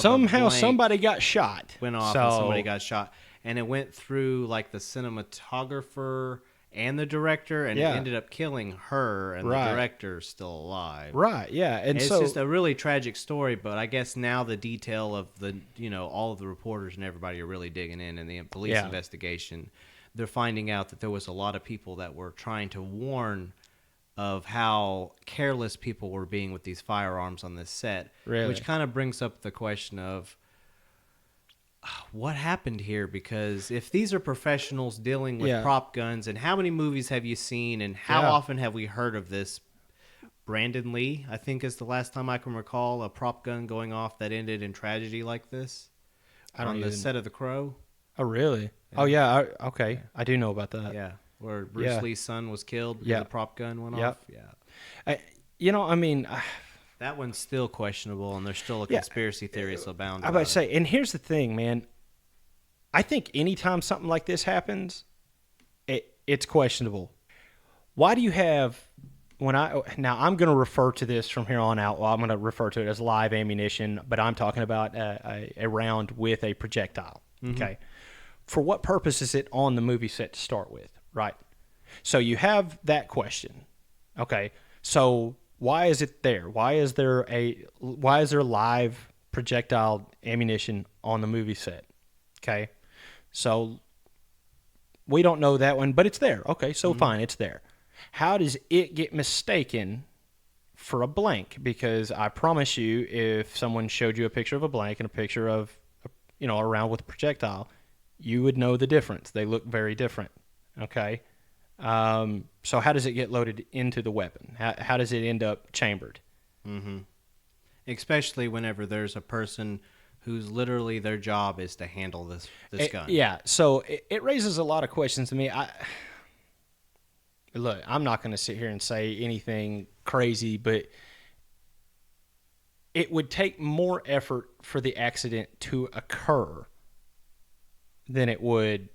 somebody got shot. Went off and somebody got shot, and it went through like the cinematographer and the director, and it ended up killing her, and the director's still alive. Right. Yeah, and it's just a really tragic story. But I guess now the detail of all of the reporters and everybody are really digging in the police investigation. They're finding out that there was a lot of people that were trying to warn of how careless people were being with these firearms on this set, which kind of brings up the question of what happened here, because if these are professionals dealing with prop guns, and how many movies have you seen, and how often have we heard of this? Brandon Lee, I think, is the last time I can recall a prop gun going off that ended in tragedy like this on the set of The Crow. Oh, really? Yeah. Oh, yeah. Okay. I do know about that. Yeah. Where Bruce Lee's son was killed because the prop gun went off. Yeah. That one's still questionable, and there's still a conspiracy theory abound. I about to say, and here's the thing, man. I think anytime something like this happens, it's questionable. Why do you have now I'm going to refer to this from here on out. Well, I'm going to refer to it as live ammunition, but I'm talking about a round with a projectile. Mm-hmm. Okay. For what purpose is it on the movie set to start with? Right. So you have that question. Okay. So why is it there? Why is there live projectile ammunition on the movie set? Okay. So we don't know that one, but it's there. Okay. So fine. It's there. How does it get mistaken for a blank? Because I promise you, if someone showed you a picture of a blank and a picture of, a round with a projectile, you would know the difference. They look very different. Okay. So how does it get loaded into the weapon? How does it end up chambered? Mm-hmm. Especially whenever there's a person whose literally their job is to handle this gun. Yeah. So it raises a lot of questions to me. Look, I'm not going to sit here and say anything crazy, but it would take more effort for the accident to occur than it would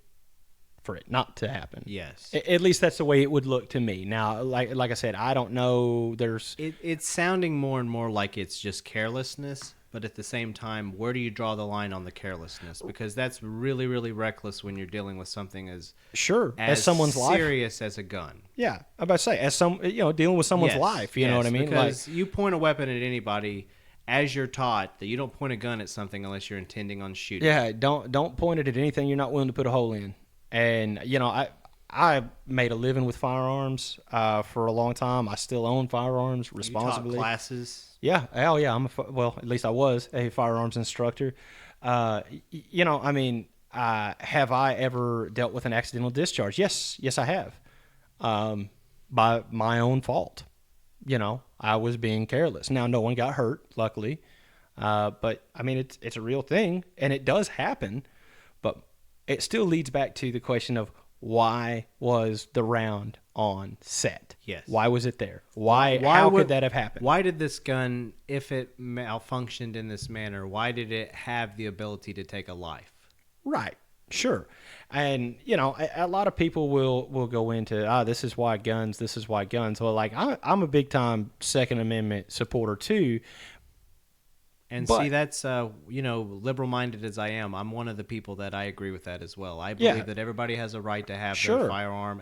for it not to happen. Yes. At least that's the way it would look to me. Now, like I said, I don't know. It's sounding more and more like it's just carelessness, but at the same time, where do you draw the line on the carelessness? Because that's really, really reckless when you're dealing with something as someone's life, serious as a gun. Yeah, I'm about to say, as dealing with someone's life. You know what I mean? Because you point a weapon at anybody, as you're taught that you don't point a gun at something unless you're intending on shooting. Yeah, don't point it at anything you're not willing to put a hole in. And I made a living with firearms for a long time. I still own firearms responsibly. You taught classes. Yeah. Oh, yeah. At least I was a firearms instructor. Have I ever dealt with an accidental discharge? Yes, I have. By my own fault. I was being careless. Now, no one got hurt, luckily. But I mean, it's a real thing, and it does happen. But it still leads back to the question of why was the round on set? Yes. Why was it there? How could that have happened? Why did this gun, if it malfunctioned in this manner, why did it have the ability to take a life? Right. Sure. And, a lot of people will go into, this is why guns. Well, I'm a big time Second Amendment supporter too. And see, that's, liberal-minded as I am, I'm one of the people that I agree with that as well. I believe that everybody has a right to have their firearm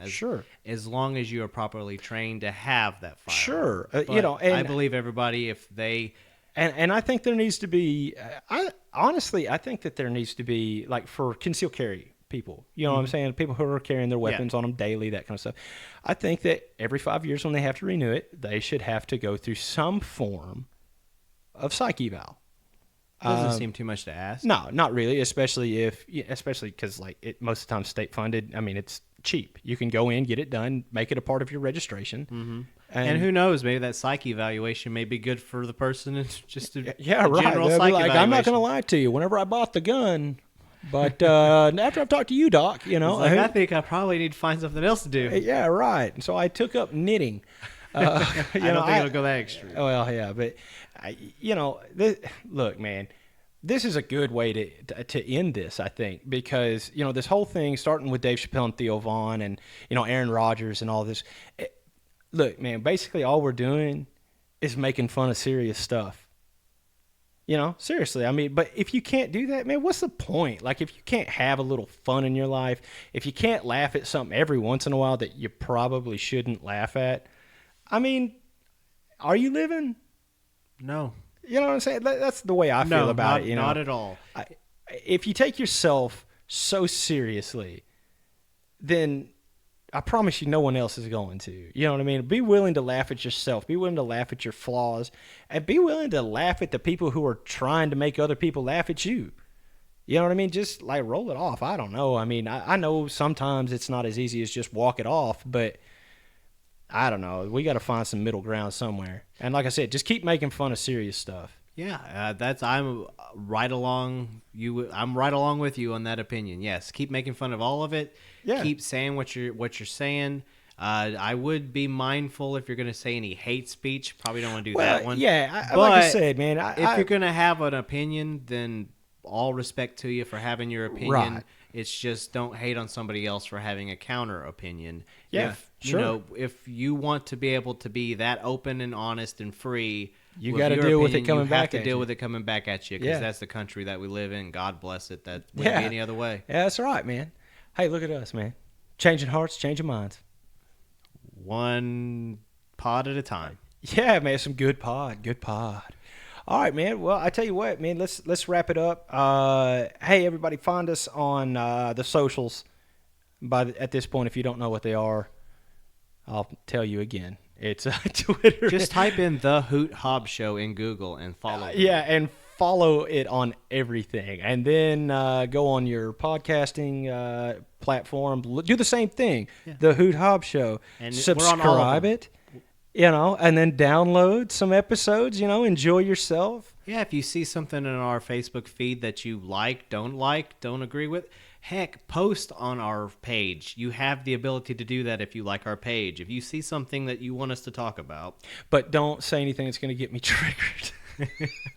as long as you are properly trained to have that firearm. Sure. And I believe everybody, if they And I think there needs to be. I think that there needs to be, like, for concealed carry people. You know what I'm saying? People who are carrying their weapons on them daily, that kind of stuff. I think that every 5 years when they have to renew it, they should have to go through some form of psych eval. Doesn't seem too much to ask. No, not really. Especially because, like, most of the time state funded. I mean, it's cheap. You can go in, get it done, make it a part of your registration. Mm-hmm. And who knows? Maybe that psych evaluation may be good for the person. It's just a right. general They'll psych be like, evaluation. I'm not going to lie to you. Whenever I bought the gun, but after I've talked to you, Doc, I think I probably need to find something else to do. Yeah, right. And so I took up knitting. I don't think it'll go that extreme. Well, yeah, but look, man. This is a good way to end this, I think, because, this whole thing, starting with Dave Chappelle and Theo Vaughn and, Aaron Rodgers and all this. Look, man, basically all we're doing is making fun of serious stuff. Seriously. I mean, but if you can't do that, man, what's the point? Like, if you can't have a little fun in your life, if you can't laugh at something every once in a while that you probably shouldn't laugh at, I mean, are you living? No. You know what I'm saying? That's the way I feel about it. Not at all. If you take yourself so seriously, then I promise you no one else is going to. You know what I mean? Be willing to laugh at yourself. Be willing to laugh at your flaws. And be willing to laugh at the people who are trying to make other people laugh at you. You know what I mean? Just, like, roll it off. I don't know. I mean, I know sometimes it's not as easy as just walk it off, but I don't know. We got to find some middle ground somewhere. And like I said, just keep making fun of serious stuff. Yeah, I'm right along with you on that opinion. Yes, keep making fun of all of it. Yeah. Keep saying what you're saying. I would be mindful if you're going to say any hate speech. Probably don't want to do that one. Yeah, like I said, man. If you're going to have an opinion, then all respect to you for having your opinion. Right. It's just don't hate on somebody else for having a counter opinion. Yeah, sure. If you want to be able to be that open and honest and free, you got to deal with it coming back at you. You have to deal with it coming back at you because that's the country that we live in. God bless it. That wouldn't be any other way. Yeah, that's right, man. Hey, look at us, man. Changing hearts, changing minds. One pod at a time. Yeah, man. Some good pod. Good pod. All right, man. Well, I tell you what, man. Let's wrap it up. Hey, everybody, find us on the socials. At this point, if you don't know what they are, I'll tell you again. It's Twitter. Just type in the Hoot Hob Show in Google and follow. And follow it on everything, and then go on your podcasting platform. Do the same thing. Yeah. The Hoot Hob Show. And subscribe it. And then download some episodes, enjoy yourself. Yeah, if you see something in our Facebook feed that you don't agree with, heck, post on our page. You have the ability to do that if you like our page. If you see something that you want us to talk about. But don't say anything that's going to get me triggered.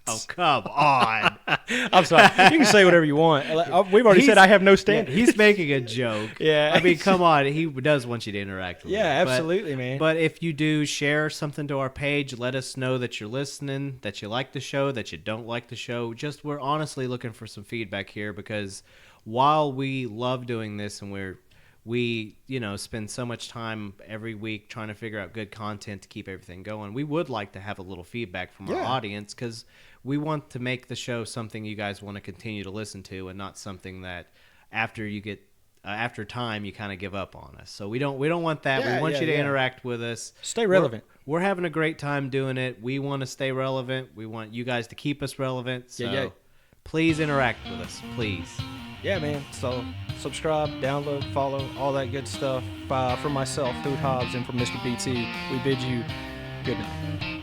Oh, come on. I'm sorry. You can say whatever you want. We've already said I have no standards. He's making a joke. Yeah. I mean, come on. He does want you to interact with him. Yeah, absolutely, man. But if you do share something to our page, let us know that you're listening, that you like the show, that you don't like the show. We're honestly looking for some feedback here because while we love doing this and we spend so much time every week trying to figure out good content to keep everything going, we would like to have a little feedback from our audience because we want to make the show something you guys want to continue to listen to and not something that after time you kind of give up on us. So we don't want that. We want you to interact with us. Stay relevant. We're having a great time doing it. We want to stay relevant. We want you guys to keep us relevant. So please interact with us, please. Yeah, man. So subscribe, download, follow, all that good stuff. From myself, Hoot Hobbs, and from Mr. BT, we bid you good night.